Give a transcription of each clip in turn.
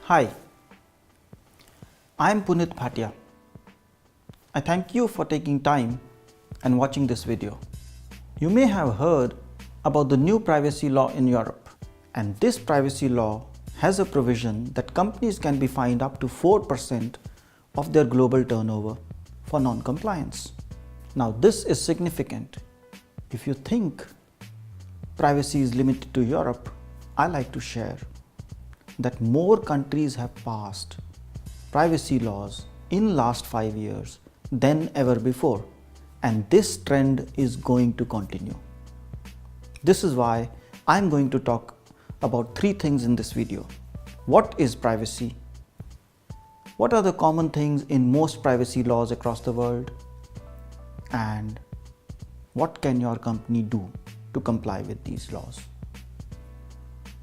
Hi, I am Punit Bhatia. I thank you for taking time and watching this video. You may have heard about the new privacy law in Europe, and this privacy law has a provision that companies can be fined up to 4% of their global turnover for non-compliance. Now this is significant. If you think privacy is limited to Europe, I like to share that more countries have passed privacy laws in last 5 years than ever before, and this trend is going to continue. This is why I'm going to talk about 3 things in this video. What is privacy? What are the common things in most privacy laws across the world? And what can your company do to comply with these laws?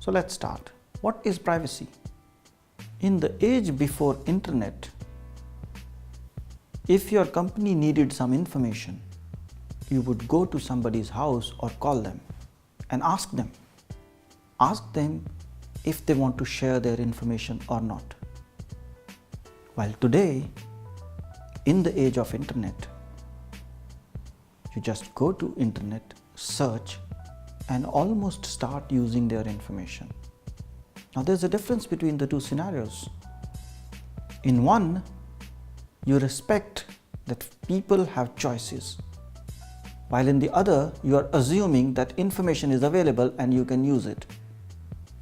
So let's start. What is privacy? In the age before internet, if your company needed some information, you would go to somebody's house or call them and ask them. Ask them if they want to share their information or not. While today, in the age of internet, you just go to internet, search, and almost start using their information. Now there's a difference between the two scenarios. In one, you respect that people have choices, while in the other, you are assuming that information is available and you can use it.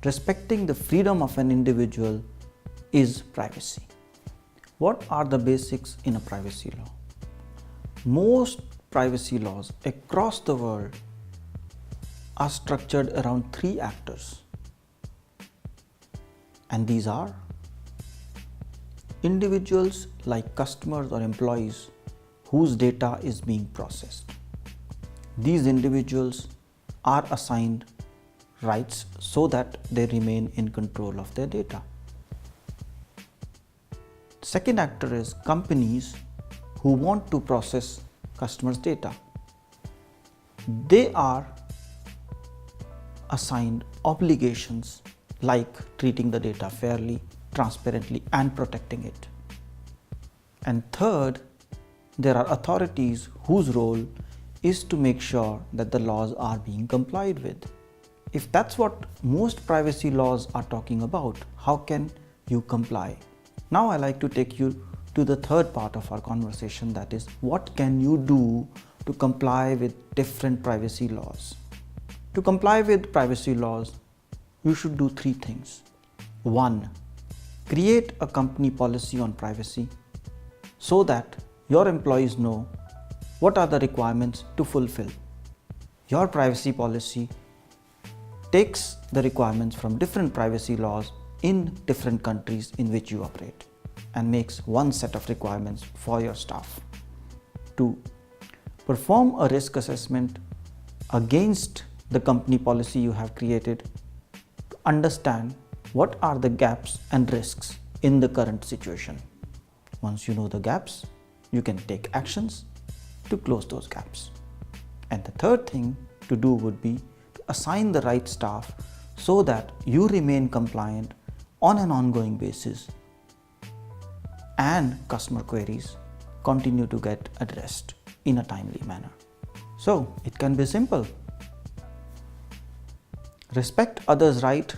Respecting the freedom of an individual is privacy. What are the basics in a privacy law? Most privacy laws across the world are structured around 3 actors. And these are individuals like customers or employees whose data is being processed. These individuals are assigned rights so that they remain in control of their data. Second actor is companies who want to process customers' data. They are assigned obligations like treating the data fairly, transparently, and protecting it. And third, there are authorities whose role is to make sure that the laws are being complied with. If that's what most privacy laws are talking about, how can you comply? Now I like to take you to the third part of our conversation, that is, what can you do to comply with different privacy laws? To comply with privacy laws, you should do 3 things. 1. Create a company policy on privacy so that your employees know what are the requirements to fulfill. Your privacy policy takes the requirements from different privacy laws in different countries in which you operate and makes one set of requirements for your staff. 2. Perform a risk assessment against the company policy you have created to understand what are the gaps and risks in the current situation. Once you know the gaps, you can take actions to close those gaps. And the third thing to do would be to assign the right staff so that you remain compliant on an ongoing basis and customer queries continue to get addressed in a timely manner. So it can be simple. Respect others' right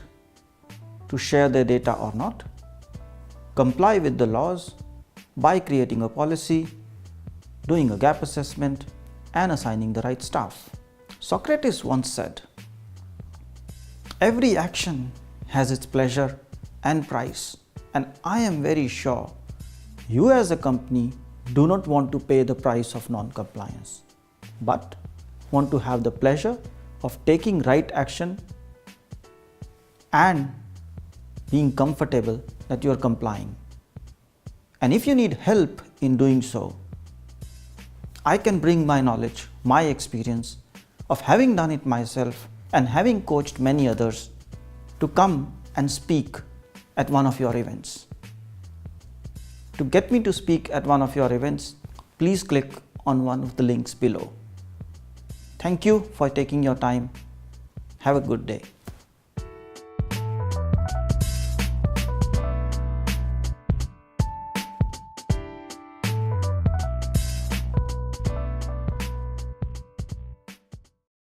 to share their data or not. Comply with the laws by creating a policy, doing a gap assessment, and assigning the right staff. Socrates once said, "Every action has its pleasure and price, and I am very sure you as a company do not want to pay the price of non-compliance, but want to have the pleasure of taking right action and being comfortable that you are complying. And if you need help in doing so, I can bring my knowledge, my experience of having done it myself and having coached many others to come and speak at one of your events. To get me to speak at one of your events, please click on one of the links below. Thank you for taking your time. Have a good day.